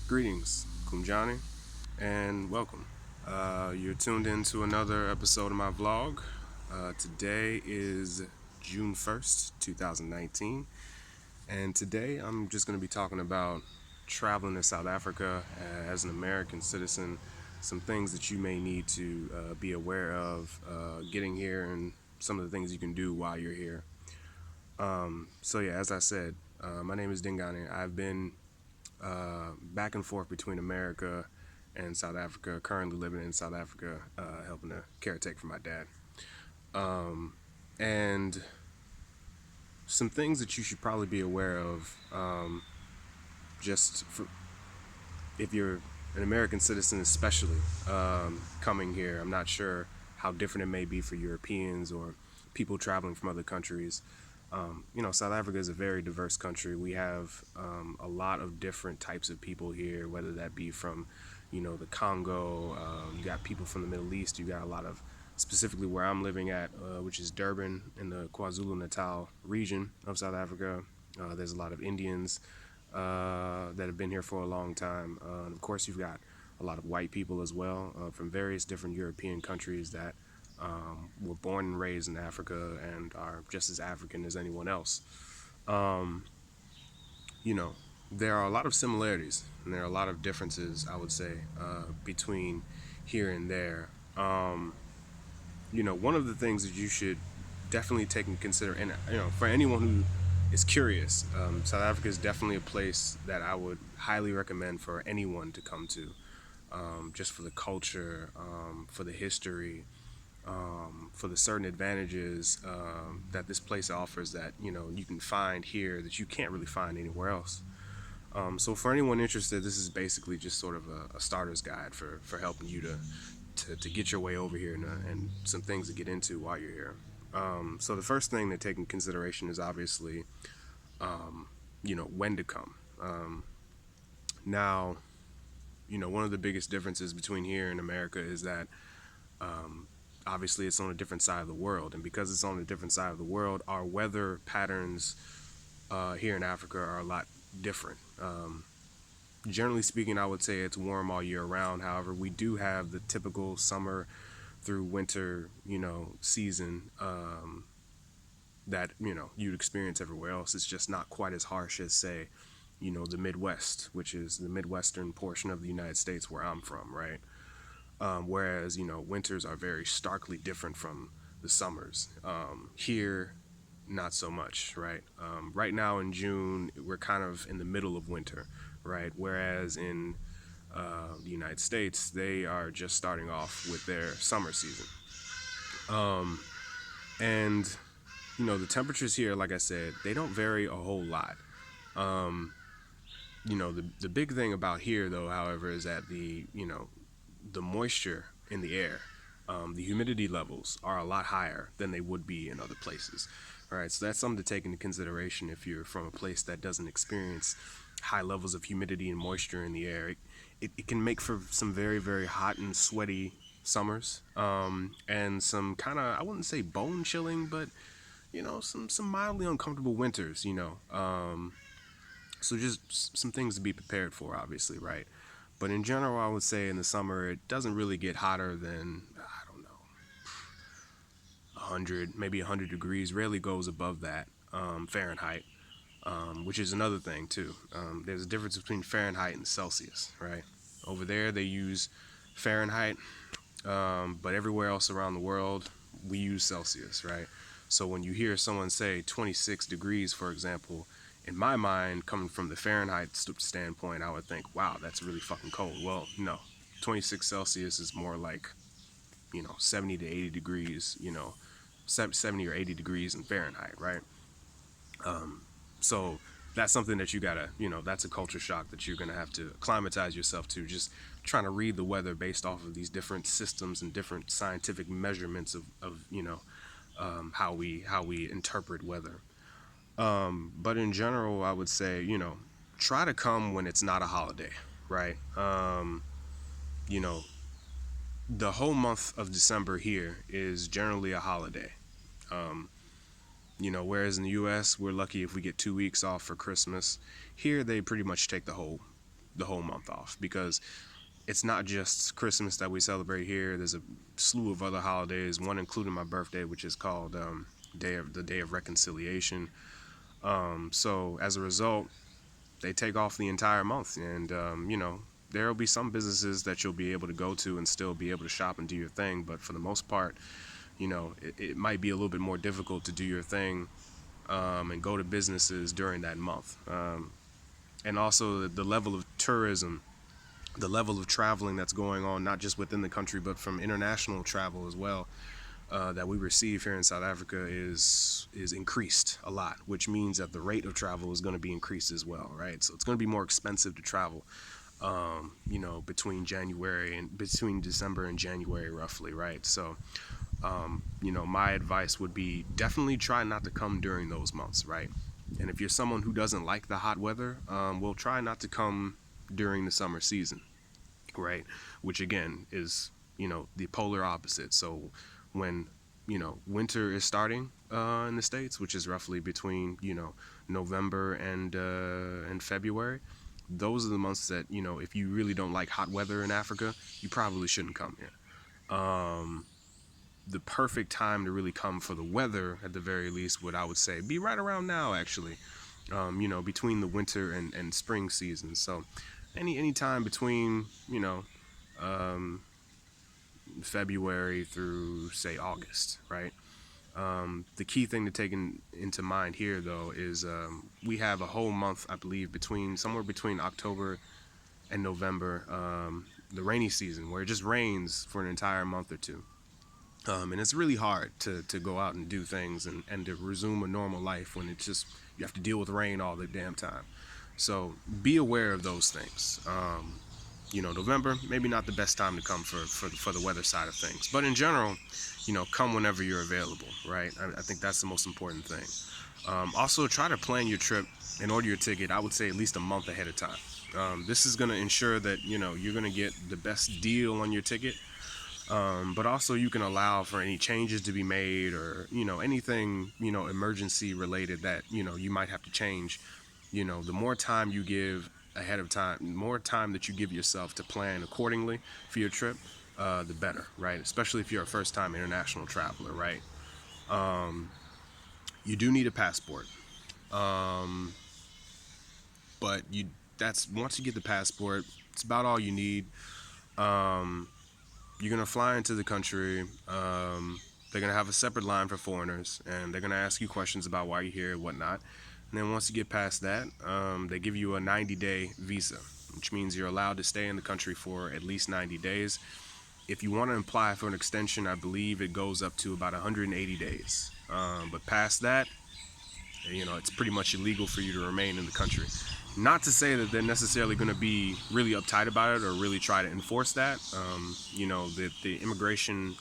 Greetings, Kumjani, and welcome. You're tuned in to another episode of my vlog. Today is June 1st, 2019, and today I'm just going to be talking about traveling to South Africa as an American citizen, some things that you may need to be aware of getting here, and some of the things you can do while you're here. So, as I said, my name is Dingane. I've been back and forth between America and South Africa. Currently living in South Africa, helping to caretake for my dad. And some things that you should probably be aware of, just for, if you're an American citizen, especially coming here. I'm not sure how different it may be for Europeans or people traveling from other countries. South Africa is a very diverse country. We have a lot of different types of people here, whether that be from, the Congo. You got people from the Middle East. You got a lot of, specifically where I'm living at, which is Durban in the KwaZulu-Natal region of South Africa. There's a lot of Indians that have been here for a long time. And of course, you've got a lot of white people as well from various different European countries that were born and raised in Africa and are just as African as anyone else. Um, you know, there are a lot of similarities and there are a lot of differences, I would say, between here and there. One of the things that you should definitely take into consideration, and for anyone who is curious, South Africa is definitely a place that I would highly recommend for anyone to come to, just for the culture, for the history, for the certain advantages that this place offers that you can find here that you can't really find anywhere else. So for anyone interested, this is basically just sort of a starter's guide for helping you to get your way over here and some things to get into while you're here. So the first thing to take in consideration is obviously, when to come. Now, one of the biggest differences between here and America is that obviously it's on a different side of the world, and because it's on a different side of the world, our weather patterns here in Africa are a lot different. Generally speaking, I would say it's warm all year round. However, we do have the typical summer through winter, season that you'd experience everywhere else. It's just not quite as harsh as, say, the Midwest, which is the Midwestern portion of the United States where I'm from, right? Whereas winters are very starkly different from the summers. Here, not so much, right? Right now in June, we're kind of in the middle of winter, right? Whereas in the United States, they are just starting off with their summer season. And the temperatures here, like I said, they don't vary a whole lot. The big thing about here, though, however, is that the moisture in the air, the humidity levels are a lot higher than they would be in other places. All right, so that's something to take into consideration if you're from a place that doesn't experience high levels of humidity and moisture in the air. It can make for some very, very hot and sweaty summers, and some kind of, I wouldn't say bone chilling, but some mildly uncomfortable winters. So just some things to be prepared for, obviously, right? But in general, I would say in the summer, it doesn't really get hotter than, I don't know, 100, maybe 100 degrees. Rarely goes above that, Fahrenheit, which is another thing, too. There's a difference between Fahrenheit and Celsius, right? Over there, they use Fahrenheit, but everywhere else around the world, we use Celsius, right? So when you hear someone say 26 degrees, for example, in my mind, coming from the Fahrenheit standpoint, I would think, wow, that's really fucking cold. Well, no, 26 Celsius is more like, 70 to 80 degrees, 70 or 80 degrees in Fahrenheit, right? So that's something that you gotta, that's a culture shock that you're gonna have to acclimatize yourself to. Just trying to read the weather based off of these different systems and different scientific measurements of how we interpret weather. But in general, I would say, try to come when it's not a holiday, right? You know, the whole month of December here is generally a holiday. Um, whereas in the U.S., we're lucky if we get 2 weeks off for Christmas. Here, they pretty much take the whole the whole month off, because it's not just Christmas that we celebrate here. There's a slew of other holidays, one including my birthday, which is called the Day of Reconciliation. So as a result, they take off the entire month, and there'll be some businesses that you'll be able to go to and still be able to shop and do your thing, but for the most part, it might be a little bit more difficult to do your thing and go to businesses during that month. And also the level of tourism, the level of traveling that's going on, not just within the country, but from international travel as well, that we receive here in South Africa is increased a lot, which means that the rate of travel is going to be increased as well, right? So it's going to be more expensive to travel, between December and January, roughly, right? So, my advice would be definitely try not to come during those months, right? And if you're someone who doesn't like the hot weather, we'll try not to come during the summer season, right? Which again is, the polar opposite. So when, winter is starting in the States, which is roughly between, November and February, those are the months that, if you really don't like hot weather in Africa, you probably shouldn't come here. The perfect time to really come for the weather, at the very least, what I would say, be right around now, actually, between the winter and spring seasons. So any time between, um, February through, say, August, right? The key thing to take into mind here, though, is we have a whole month, I believe, somewhere between October and November, the rainy season, where it just rains for an entire month or two. And it's really hard to go out and do things and to resume a normal life when it's just, you have to deal with rain all the damn time. So be aware of those things. November, maybe not the best time to come for the weather side of things. But in general, come whenever you're available, right? I think that's the most important thing. Also, try to plan your trip and order your ticket, I would say, at least a month ahead of time. This is going to ensure that, you're going to get the best deal on your ticket. But also you can allow for any changes to be made, or, anything, emergency related that, you might have to change. The more time you give ahead of time, the more time that you give yourself to plan accordingly for your trip, the better, right? Especially if you're a first time international traveler, right? You do need a passport. Um, but that's once you get the passport, it's about all you need. Um, you're gonna fly into the country. They're gonna have a separate line for foreigners, and they're gonna ask you questions about why you're here and whatnot. And then once you get past that, they give you a 90-day visa, which means you're allowed to stay in the country for at least 90 days. If you want to apply for an extension, I believe it goes up to about 180 days. But past that, it's pretty much illegal for you to remain in the country. Not to say that they're necessarily going to be really uptight about it or really try to enforce that. The immigration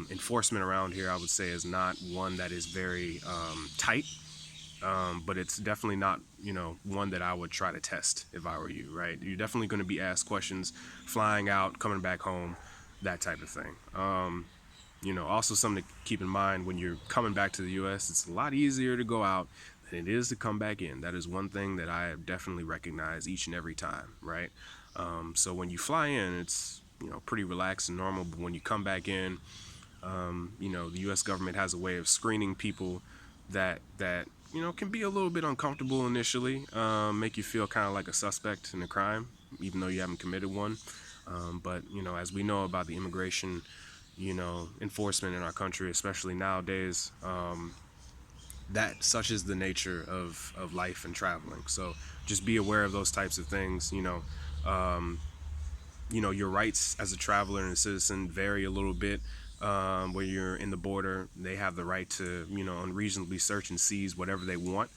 enforcement around here, I would say, is not one that is very tight. But it's definitely not, one that I would try to test if I were you, right? You're definitely going to be asked questions flying out, coming back home, that type of thing. Also something to keep in mind when you're coming back to the U.S., it's a lot easier to go out than it is to come back in. That is one thing that I have definitely recognized each and every time, right? So when you fly in, it's, pretty relaxed and normal, but when you come back in, the U.S. government has a way of screening people that can be a little bit uncomfortable initially, make you feel kind of like a suspect in a crime, even though you haven't committed one. But as we know about the immigration, enforcement in our country, especially nowadays, that such is the nature of life and traveling. So just be aware of those types of things. Your rights as a traveler and a citizen vary a little bit. Where you're in the border, they have the right to, unreasonably search and seize whatever they want,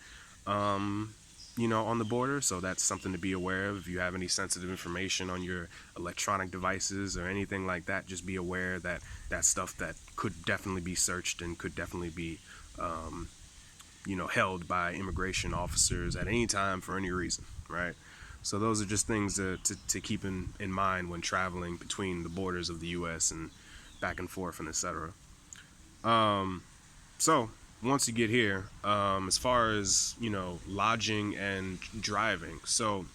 on the border. So that's something to be aware of. If you have any sensitive information on your electronic devices or anything like that, just be aware that that's stuff that could definitely be searched and could definitely be, held by immigration officers at any time for any reason, right? So those are just things to keep in mind when traveling between the borders of the U.S. and back and forth and etc. So once you get here, as far as lodging and driving, so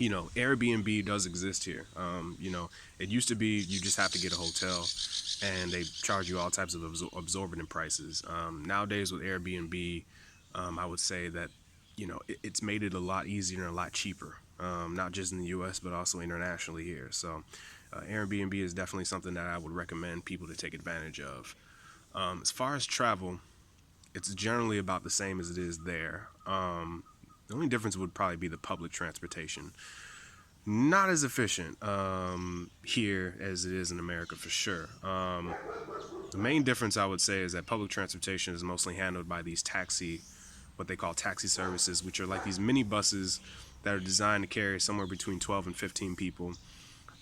Airbnb does exist here. It used to be you just have to get a hotel, and they charge you all types of absorbent prices. Nowadays with Airbnb, I would say that it's made it a lot easier and a lot cheaper, not just in the U.S. but also internationally here. So Airbnb is definitely something that I would recommend people to take advantage of. As far as travel, it's generally about the same as it is there. The only difference would probably be the public transportation. Not as efficient here as it is in America for sure. The main difference I would say is that public transportation is mostly handled by these what they call taxi services, which are like these mini buses that are designed to carry somewhere between 12 and 15 people.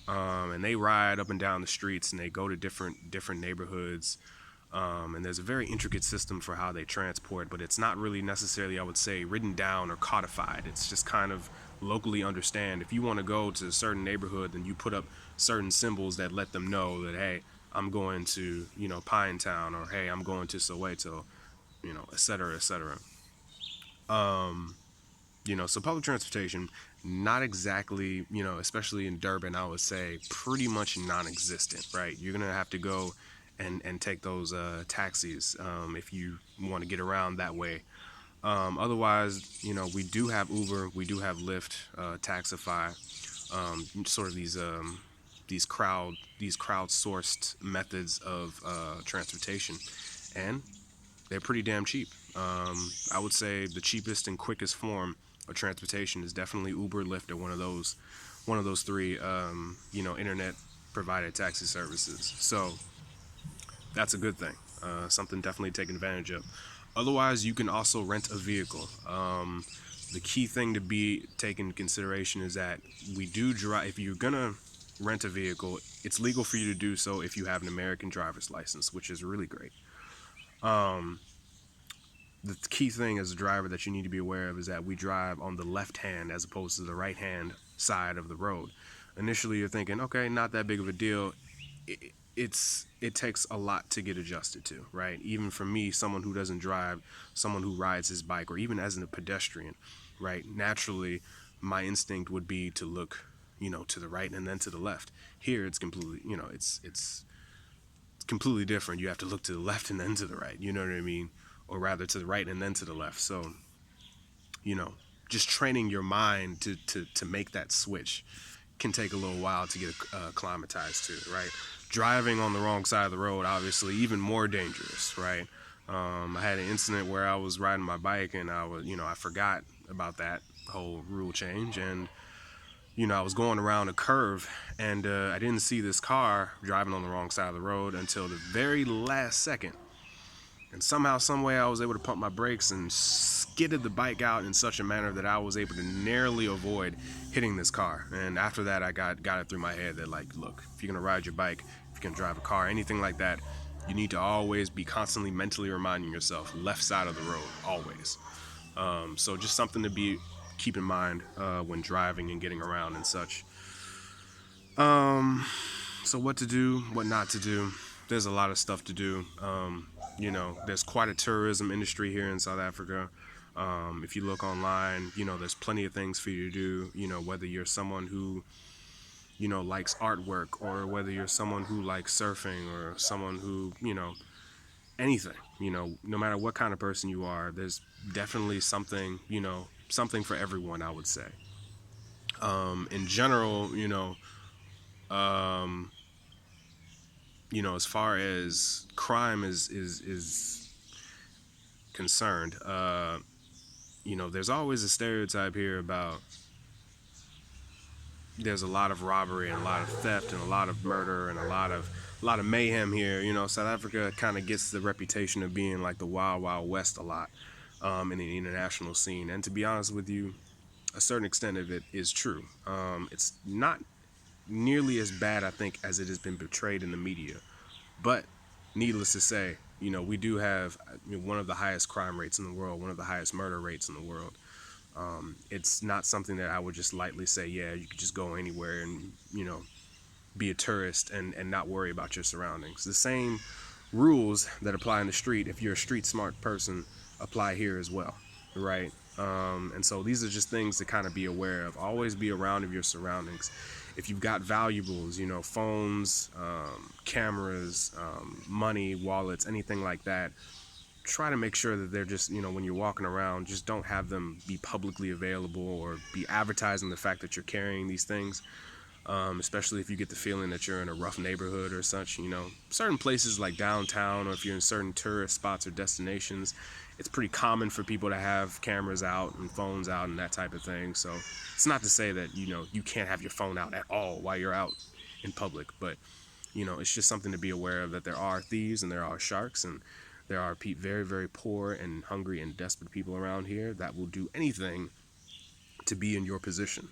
And they ride up and down the streets and they go to different neighborhoods. And there's a very intricate system for how they transport, but it's not really necessarily, I would say, written down or codified. It's just kind of locally understand. If you want to go to a certain neighborhood, then you put up certain symbols that let them know that, hey, I'm going to, Pine Town, or hey, I'm going to Soweto, et cetera, et cetera. So public transportation, not exactly, especially in Durban, I would say pretty much non-existent, right? You're going to have to go and take those taxis if you want to get around that way. Otherwise, we do have Uber, we do have Lyft, Taxify, sort of these crowdsourced methods of transportation, and they're pretty damn cheap. I would say the cheapest and quickest form of transportation is definitely Uber, Lyft, or one of those three, internet provided taxi services. So that's a good thing. Something definitely taken advantage of. Otherwise, you can also rent a vehicle. The key thing to be taken into consideration is that we do drive. If you're gonna rent a vehicle, it's legal for you to do so if you have an American driver's license, which is really great. The key thing as a driver that you need to be aware of is that we drive on the left hand as opposed to the right hand side of the road. Initially, you're thinking, okay, not that big of a deal. It takes a lot to get adjusted to, right? Even for me, someone who doesn't drive, someone who rides his bike, or even as a pedestrian, right? Naturally, my instinct would be to look, to the right and then to the left. Here, it's completely, it's completely different. You have to look to the left and then to the right. You know what I mean? Or rather, to the right and then to the left. So, just training your mind to make that switch can take a little while to get acclimatized to, right? Driving on the wrong side of the road, obviously, even more dangerous, right? I had an incident where I was riding my bike and I forgot about that whole rule change, and I was going around a curve and I didn't see this car driving on the wrong side of the road until the very last second. And somehow, some way, I was able to pump my brakes and skidded the bike out in such a manner that I was able to narrowly avoid hitting this car. And after that, I got it through my head that, like, look, if you're gonna ride your bike, if you're gonna drive a car, anything like that, you need to always be constantly mentally reminding yourself, left side of the road, always. So just something to keep in mind when driving and getting around and such. So what to do, what not to do. There's a lot of stuff to do. There's quite a tourism industry here in South Africa. If you look online, there's plenty of things for you to do. Whether you're someone who, likes artwork, or whether you're someone who likes surfing, or someone who, anything, no matter what kind of person you are, there's definitely something, something for everyone, I would say. In general, as far as crime is concerned, there's always a stereotype here about there's a lot of robbery and a lot of theft and a lot of murder and a lot of mayhem here. South Africa kind of gets the reputation of being like the wild, wild west a lot in the international scene. And to be honest with you, a certain extent of it is true. It's not nearly as bad, I think, as it has been portrayed in the media. But needless to say, we do have one of the highest crime rates in the world, one of the highest murder rates in the world. It's not something that I would just lightly say, yeah, you could just go anywhere and, be a tourist and not worry about your surroundings. The same rules that apply in the street, if you're a street smart person, apply here as well, right? And so these are just things to kind of be aware of. Always be around of your surroundings. If you've got valuables, phones, cameras, money, wallets, anything like that, try to make sure that they're just, when you're walking around, just don't have them be publicly available or be advertising the fact that you're carrying these things. Especially if you get the feeling that you're in a rough neighborhood or such. Certain places like downtown, or if you're in certain tourist spots or destinations, it's pretty common for people to have cameras out and phones out and that type of thing. So it's not to say that, you can't have your phone out at all while you're out in public, but, it's just something to be aware of, that there are thieves and there are sharks, and there are very, very poor and hungry and desperate people around here that will do anything to be in your position.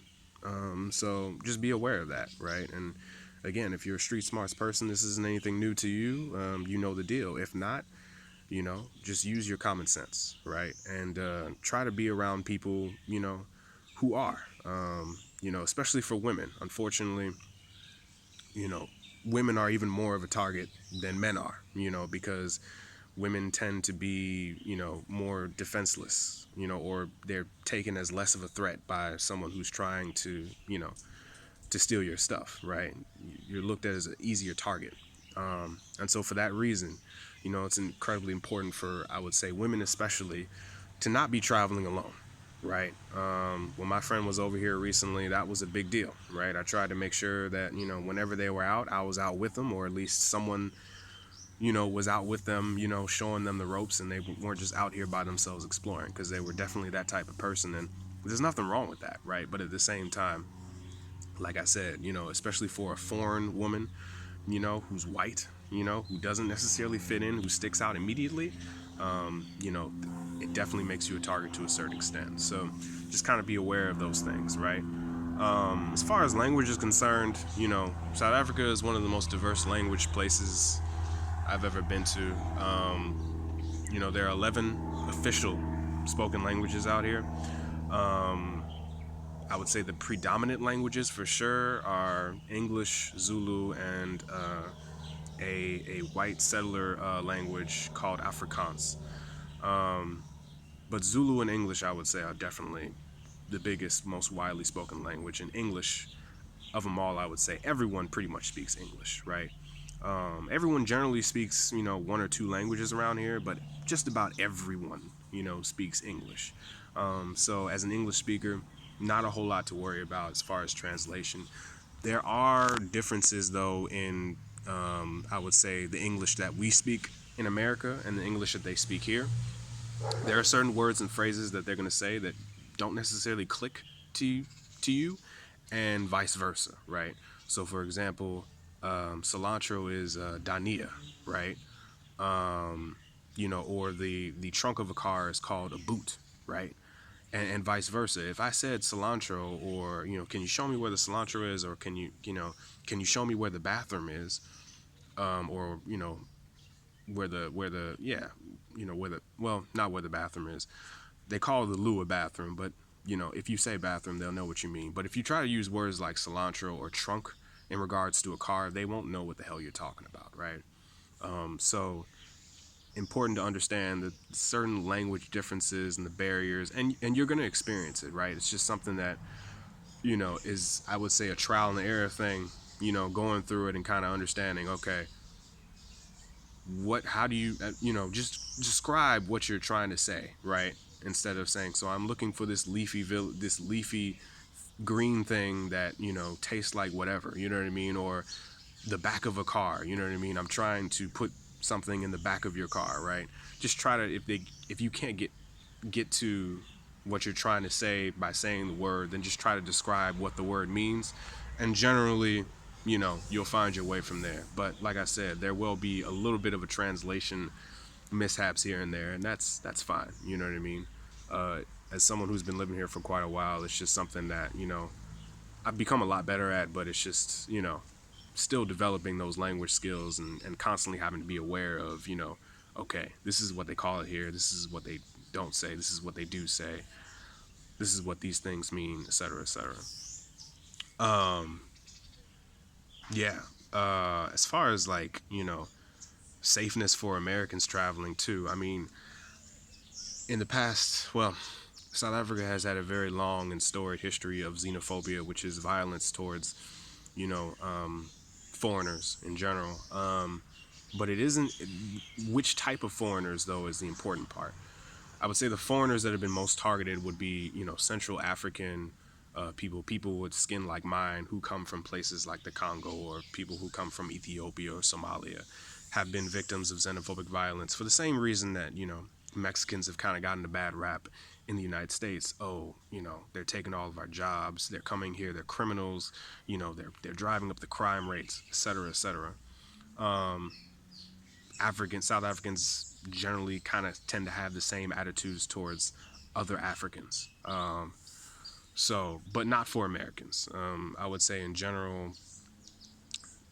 So just be aware of that, right? And again, if you're a street smarts person, this isn't anything new to you. You know the deal. If not, just use your common sense, right? And try to be around people, who are, especially for women. Unfortunately, women are even more of a target than men are, because women tend to be, more defenseless, or they're taken as less of a threat by someone who's trying to, to steal your stuff, right? You're looked at as an easier target. And so for that reason, it's incredibly important for, I would say, women especially, to not be traveling alone, right? When my friend was over here recently, that was a big deal, right? I tried to make sure that, whenever they were out, I was out with them, or at least someone was out with them, showing them the ropes, and they weren't just out here by themselves exploring, because they were definitely that type of person. And there's nothing wrong with that, right? But at the same time, like I said, especially for a foreign woman, who's white, who doesn't necessarily fit in, who sticks out immediately, it definitely makes you a target to a certain extent. So just kind of be aware of those things, right? As far as language is concerned, South Africa is one of the most diverse language places I've ever been to. There are 11 official spoken languages out here. I would say the predominant languages for sure are English, Zulu, and a white settler language called Afrikaans. But Zulu and English, I would say, are definitely the biggest, most widely spoken language. In English, of them all, I would say everyone pretty much speaks English, right? Everyone generally speaks, one or two languages around here, but just about everyone, speaks English. So as an English speaker, not a whole lot to worry about as far as translation. There are differences, though, in, I would say, the English that we speak in America and the English that they speak here. There are certain words and phrases that they're going to say that don't necessarily click to you, and vice versa, right? So, for example, cilantro is dania, right? Or the trunk of a car is called a boot, right? And vice versa. If I said cilantro, or can you show me where the cilantro is, or can you show me where the bathroom is, or where the yeah, where the well, not where the bathroom is. They call the loo a bathroom, but if you say bathroom, they'll know what you mean. But if you try to use words like cilantro or trunk in regards to a car, they won't know what the hell you're talking about, right? So important to understand the certain language differences and the barriers, and you're going to experience it, right? It's just something that is, I would say, a trial and error thing, going through it and kind of understanding, okay, how do you just describe what you're trying to say, right? Instead of saying, so I'm looking for this leafy green thing that tastes like whatever, you know what I mean, or the back of a car, you know what I mean. I'm trying to put something in the back of your car, right? Just try to, if you can't get to what you're trying to say by saying the word, then just try to describe what the word means, and generally you'll find your way from there. But like I said, there will be a little bit of a translation mishaps here and there, and that's fine, you know what I mean. As someone who's been living here for quite a while, it's just something that I've become a lot better at, but it's just still developing those language skills, and constantly having to be aware of okay, this is what they call it here, this is what they don't say, this is what they do say, this is what these things mean, etc., etc. Yeah. As far as like safeness for Americans traveling too, I mean, in the past, well, South Africa has had a very long and storied history of xenophobia, which is violence towards, you know, foreigners in general. But it isn't which type of foreigners though is the important part. I would say the foreigners that have been most targeted would be, you know, Central African people with skin like mine who come from places like the Congo, or people who come from Ethiopia or Somalia, have been victims of xenophobic violence for the same reason that, you know, Mexicans have kind of gotten a bad rap in the United States. Oh, you know, they're taking all of our jobs, they're coming here, they're criminals, you know, they're driving up the crime rates, etc., etc. South Africans generally kind of tend to have the same attitudes towards other Africans. But not for Americans. I would say in general,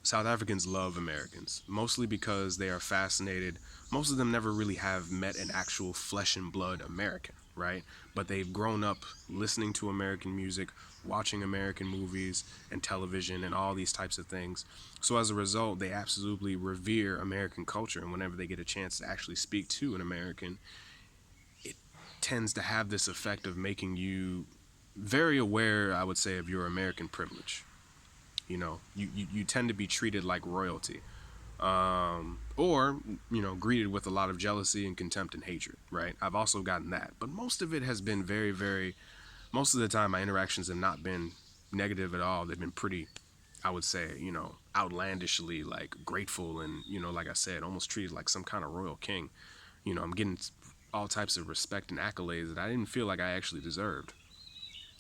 South Africans love Americans, mostly because they are fascinated. Most of them never really have met an actual flesh and blood American, right? But they've grown up listening to American music, watching American movies and television and all these types of things. So as a result, they absolutely revere American culture. And whenever they get a chance to actually speak to an American, it tends to have this effect of making you very aware, I would say, of your American privilege. You know, you tend to be treated like royalty, or, you know, greeted with a lot of jealousy and contempt and hatred, right? I've also gotten that, but most of it has been most of the time my interactions have not been negative at all. They've been pretty, I would say, you know, outlandishly like grateful, and, you know, like I said, almost treated like some kind of royal king. You know, I'm getting all types of respect and accolades that I didn't feel like I actually deserved.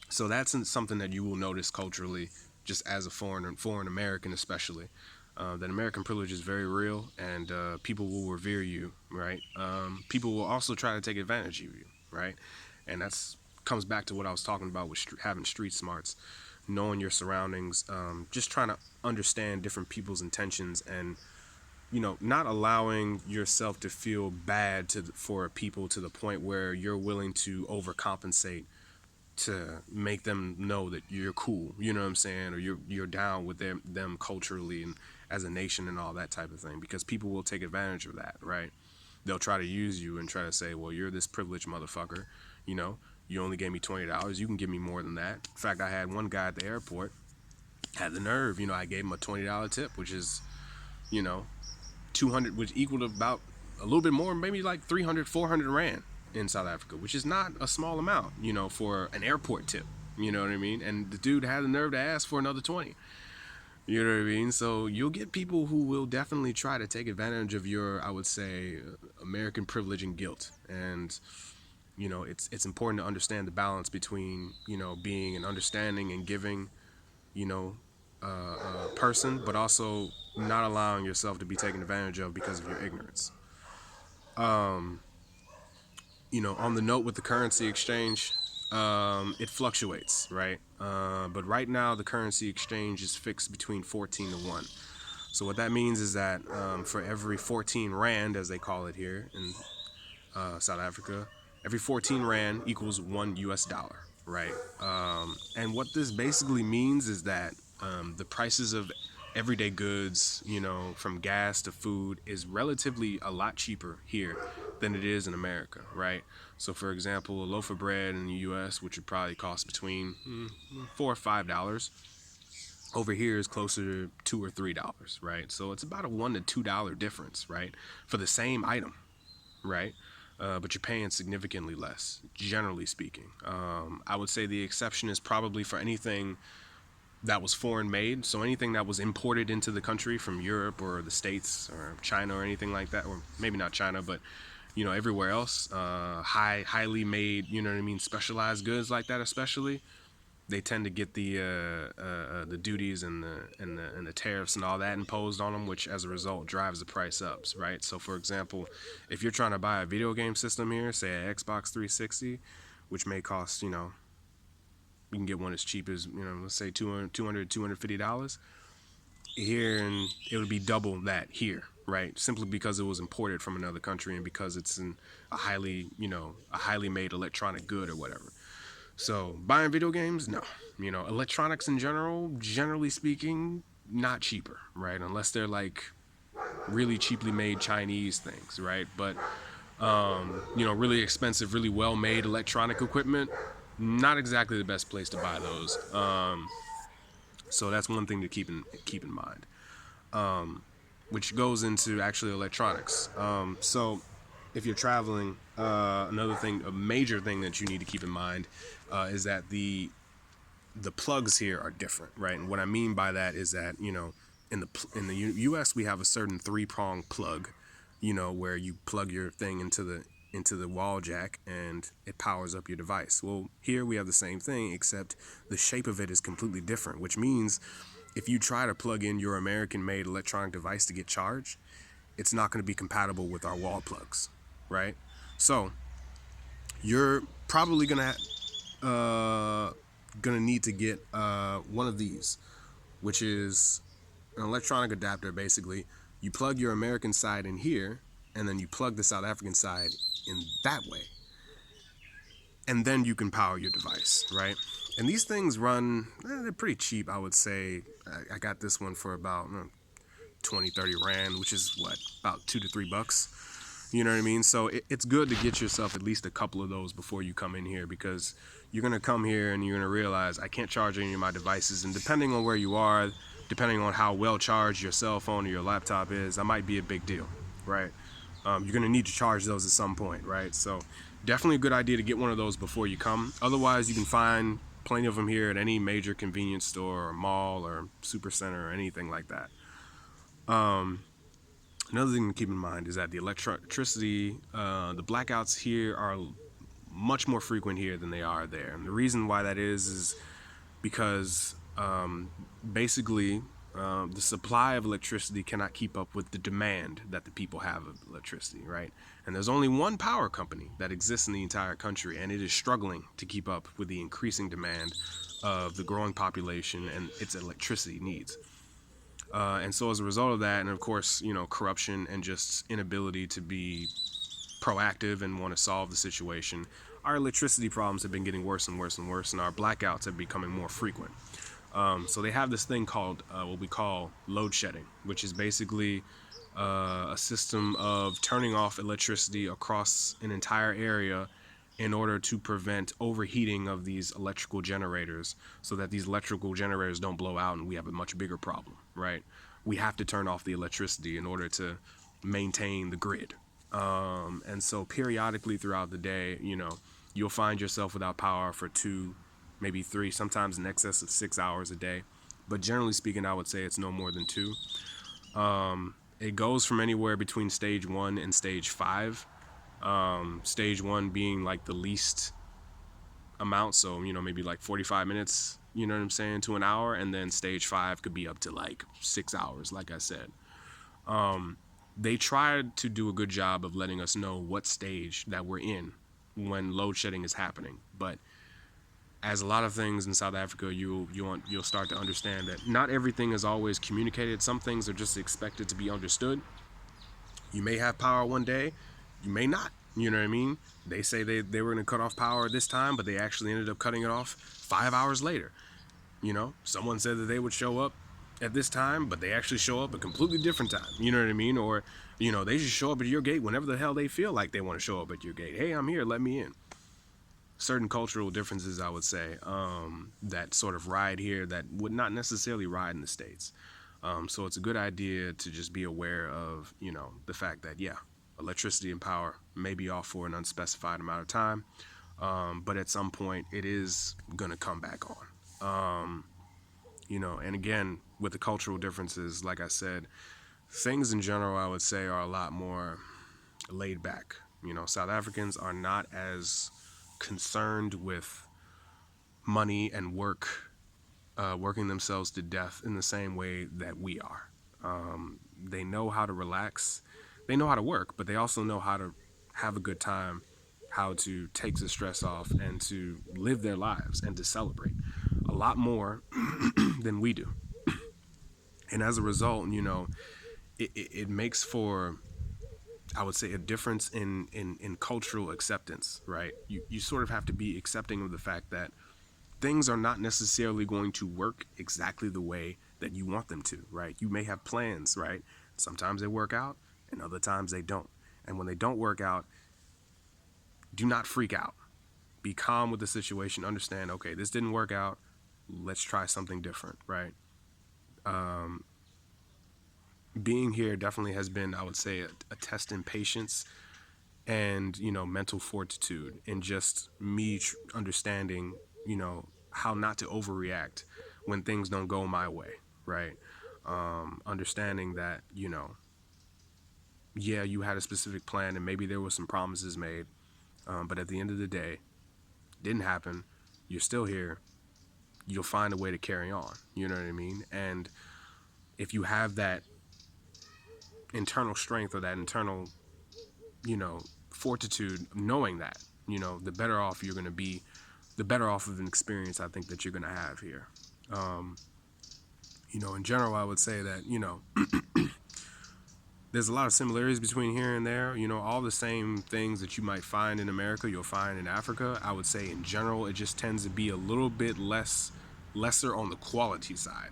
So that's something that you will notice culturally, just as a foreign American especially, that American privilege is very real, and people will revere you, right? People will also try to take advantage of you, right? And that's comes back to what I was talking about with having street smarts, knowing your surroundings, just trying to understand different people's intentions, and, you know, not allowing yourself to feel bad for people to the point where you're willing to overcompensate to make them know that you're cool, you know what I'm saying, or you're down with them culturally and as a nation and all that type of thing, because people will take advantage of that, right? They'll try to use you and try to say, well, you're this privileged motherfucker, you know, you only gave me $20, you can give me more than that. In fact, I had one guy at the airport had the nerve, you know, I gave him a $20 tip, which is, you know, 200, which equaled about a little bit more, maybe like 300, 400 rand in South Africa, which is not a small amount, you know, for an airport tip. You know what I mean? And the dude had the nerve to ask for another 20. You know what I mean? So you'll get people who will definitely try to take advantage of your, I would say, American privilege and guilt. And, you know, it's important to understand the balance between, you know, being an understanding and giving, you know, person, but also not allowing yourself to be taken advantage of because of your ignorance. You know, on the note with the currency exchange, it fluctuates, right? But right now, the currency exchange is fixed between 14 to 1. So what that means is that for every 14 rand, as they call it here in South Africa, every 14 rand equals $1, right? And what this basically means is that the prices of everyday goods, you know, from gas to food, is relatively a lot cheaper here than it is in America, right? So, for example, a loaf of bread in the U.S., which would probably cost between $4 or $5, over here is closer to $2 or $3, right? So it's about a $1 to $2 difference, right, for the same item, right? But you're paying significantly less, generally speaking. I would say the exception is probably for anything that was foreign made, so anything that was imported into the country from Europe or the States or China or anything like that, or maybe not China, but, you know, everywhere else, highly made, you know what I mean, specialized goods like that, especially, they tend to get the duties and the tariffs and all that imposed on them, which as a result drives the price up, right? So, for example, if you're trying to buy a video game system here, say an Xbox 360, which may cost, you know, you can get one as cheap as, you know, let's say $250 here, and it would be double that here, right? Simply because it was imported from another country and because it's a highly made electronic good or whatever. So buying video games, no. You know, electronics in general, generally speaking, not cheaper, right? Unless they're like really cheaply made Chinese things, right? But Really expensive, really well-made electronic equipment, not exactly the best place to buy those. So that's one thing to keep in mind, which goes into actually electronics. So if you're traveling, another thing, a major thing that you need to keep in mind is that the plugs here are different, right? And what I mean by that is that in the U.S. we have a certain three-prong plug, where you plug your thing into the wall jack and it powers up your device. Well, here we have the same thing, except the shape of it is completely different, which means if you try to plug in your American-made electronic device to get charged, it's not going to be compatible with our wall plugs, right? So you're probably gonna need to get one of these, which is an electronic adapter. Basically, you plug your American side in here, and then you plug the South African side in that way, and then you can power your device, right? And these things run, they're pretty cheap, I would say. I got this one for about 20, 30 rand, which is what, about $2 to $3. You know what I mean? So it's good to get yourself at least a couple of those before you come in here, because you're going to come here and you're going to realize I can't charge any of my devices. And depending on where you are, depending on how well charged your cell phone or your laptop is, that might be a big deal, right? You're going to need to charge those at some point, right? So definitely a good idea to get one of those before you come. Otherwise, you can find plenty of them here at any major convenience store or mall or super center or anything like that. Another thing to keep in mind is that the electricity, the blackouts here are much more frequent here than they are there. And the reason why that is because basically the supply of electricity cannot keep up with the demand that the people have of electricity, right? And there's only one power company that exists in the entire country, and it is struggling to keep up with the increasing demand of the growing population and its electricity needs. And so as a result of that, and of course, corruption and just inability to be proactive and want to solve the situation, our electricity problems have been getting worse and worse and worse, and our blackouts have becoming more frequent. So they have this thing called what we call load shedding, which is basically a system of turning off electricity across an entire area in order to prevent overheating of these electrical generators, so that these electrical generators don't blow out and we have a much bigger problem, right? We have to turn off the electricity in order to maintain the grid. And so periodically throughout the day, you'll find yourself without power for 2, maybe 3, sometimes in excess of 6 hours a day. But generally speaking, I would say it's no more than 2. It goes from anywhere between stage 1 and stage 5. Stage 1 being like the least amount, so maybe like 45 minutes, you know what I'm saying, to an hour. And then stage 5 could be up to like 6 hours, like I said. They tried to do a good job of letting us know what stage that we're in when load shedding is happening, but as a lot of things in South Africa, you'll start to understand that not everything is always communicated. Some things are just expected to be understood. You may have power one day, you may not. You know what I mean? They say they were going to cut off power this time, but they actually ended up cutting it off 5 hours later. Someone said that they would show up at this time, but they actually show up a completely different time. You know what I mean? Or, they just show up at your gate whenever the hell they feel like they want to show up at your gate. Hey, I'm here, let me in. Certain cultural differences, I would say, that sort of ride here that would not necessarily ride in the States. So it's a good idea to just be aware of, the fact that, yeah, electricity and power may be off for an unspecified amount of time, but at some point it is going to come back on. And again, with the cultural differences, like I said, things in general, I would say, are a lot more laid back. South Africans are not as concerned with money and working themselves to death in the same way that we are. They know how to relax, they know how to work, but they also know how to have a good time, how to take the stress off, and to live their lives and to celebrate a lot more than we do. And as a result, it makes for, I would say, a difference in cultural acceptance, right? You sort of have to be accepting of the fact that things are not necessarily going to work exactly the way that you want them to, right? You may have plans, right? Sometimes they work out and other times they don't. And when they don't work out, do not freak out. Be calm with the situation. Understand, okay, this didn't work out. Let's try something different, right? Being here definitely has been, I would say, a test in patience and, mental fortitude, and just me understanding, how not to overreact when things don't go my way, right? Understanding that, yeah, you had a specific plan and maybe there was some promises made, but at the end of the day, it didn't happen. You're still here. You'll find a way to carry on. You know what I mean? And if you have that internal strength or that internal, you know, fortitude, knowing that, the better off you're going to be, the better off of an experience I think that you're going to have here. Um, in general, I would say that, there's a lot of similarities between here and there. All the same things that you might find in America, you'll find in Africa. I would say in general, it just tends to be a little bit lesser on the quality side,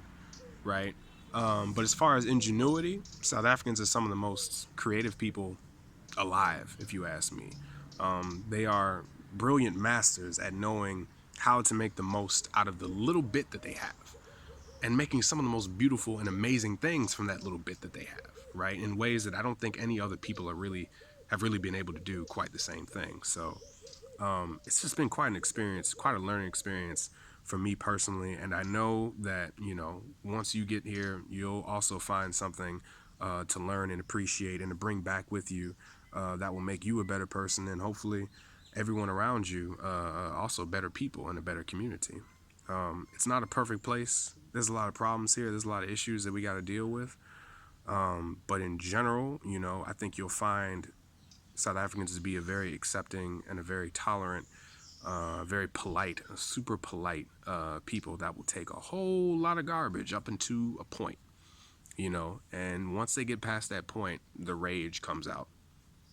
right? But as far as ingenuity, South Africans are some of the most creative people alive, if you ask me. They are brilliant masters at knowing how to make the most out of the little bit that they have, and making some of the most beautiful and amazing things from that little bit that they have, right? In ways that I don't think any other people have really been able to do quite the same thing. So it's just been quite an experience, quite a learning experience for me personally. And I know that, once you get here, you'll also find something to learn and appreciate and to bring back with you that will make you a better person, and hopefully everyone around you also better people and a better community. It's not a perfect place. There's a lot of problems here. There's a lot of issues that we got to deal with. But in general, I think you'll find South Africans to be a very accepting and a very tolerant, very polite, super polite people that will take a whole lot of garbage up into a point, and once they get past that point, the rage comes out.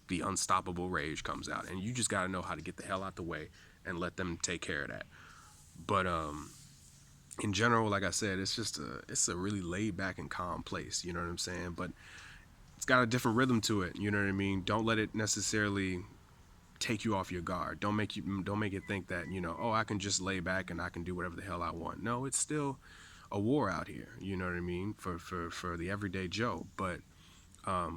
The unstoppable rage comes out, and you just got to know how to get the hell out the way and let them take care of that. But in general, like I said, it's a really laid back and calm place. You know what I'm saying? But it's got a different rhythm to it. You know what I mean? Don't let it necessarily take you off your guard. Don't make it think that, oh, I can just lay back and I can do whatever the hell I want. No, it's still a war out here. You know what I mean? For the everyday Joe. But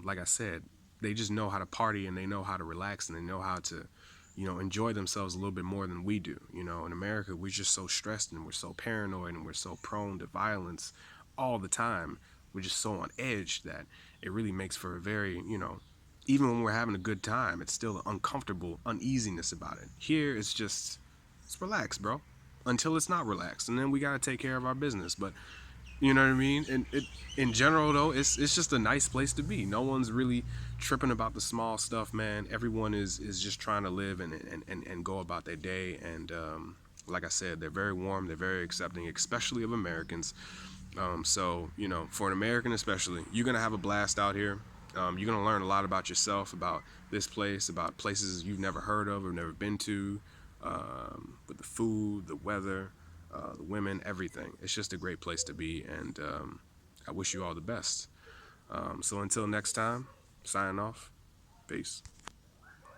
like I said, they just know how to party, and they know how to relax, and they know how to, enjoy themselves a little bit more than we do. In America, we're just so stressed and we're so paranoid and we're so prone to violence all the time. We're just so on edge that it really makes for a very, even when we're having a good time, it's still an uncomfortable uneasiness about it. Here, it's relaxed, bro, until it's not relaxed, and then we got to take care of our business. But you know what I mean? And in general, though, it's just a nice place to be. No one's really tripping about the small stuff, man. Everyone is just trying to live and go about their day. And like I said, they're very warm. They're very accepting, especially of Americans. So, for an American especially, you're going to have a blast out here. You're going to learn a lot about yourself, about this place, about places you've never heard of or never been to, with the food, the weather, the women, everything. It's just a great place to be, and I wish you all the best. So until next time, signing off. Peace.